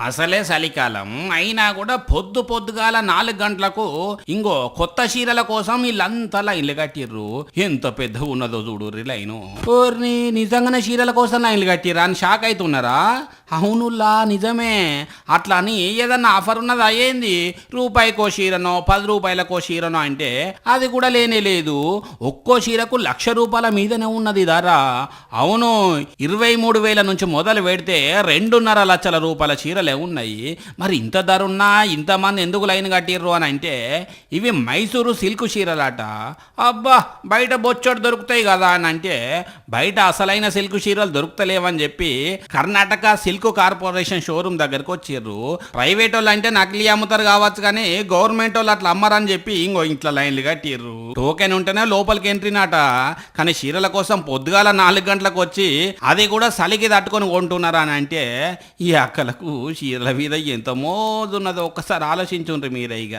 అసలే చలికాలం అయినా కూడా పొద్దు పొద్దుగాల 4 గంటలకు ఇంకో కొత్త చీరల కోసం వీళ్ళంతా లైన్లు కట్టిర్రు. ఎంత పెద్ద ఉన్నదో చూడుర్రి లైను. ఓర్ని నిజంగానే చీరల కోసం లైన్లు కట్టిర్రా అని షాక్ అవుతున్నారా? అవునుల్లా నిజమే. అట్లా అని ఏదన్నా ఆఫర్ ఉన్నదా ఏంది? రూపాయికో చీరనో 10 రూపాయలకో చీరనో అంటే అది కూడా లేనే లేదు. ఒక్కో చీరకు ₹1,00,000 మీదనే ఉన్నది ధర. అవును, 23,000 నుంచి మొదలు పెడితే 2.5 లక్షల రూపాయల చీరలే ఉన్నాయి. మరి ఇంత ధర ఉన్నా ఇంతమంది ఎందుకు లైన్ కట్టిర్రు అని అంటే ఇవి మైసూరు సిల్క్ చీరలాట. అబ్బా, బయట బొచ్చోడు దొరుకుతాయి కదా అని అంటే బయట అసలైన సిల్క్ చీరలు దొరుకుతలేవని చెప్పి కర్ణాటక సిల్క్ కార్పొరేషన్ షోరూమ్ దగ్గరకు వచ్చిర్రు. ప్రైవేట్ వాళ్ళు అంటే నకిలీ అమ్ముతారు కావచ్చు, కానీ గవర్నమెంట్ వాళ్ళు అట్లా అమ్మరని చెప్పి ఇంకో ఇంట్లో లైన్లు కట్టిర్రు. టోకెన్ ఉంటేనే లోపలికి ఎంట్రీ నాట. కానీ చీరల కోసం పొద్దుగాల 4 గంటలకు వచ్చి అది కూడా చలికి తట్టుకొని కొంటున్నారా అని అంటే ఈ అక్కలకు చీరల మీద ఎంత మోజున్నదో ఒక్కసారి ఆలోచించుండ్రి మీరే ఇక.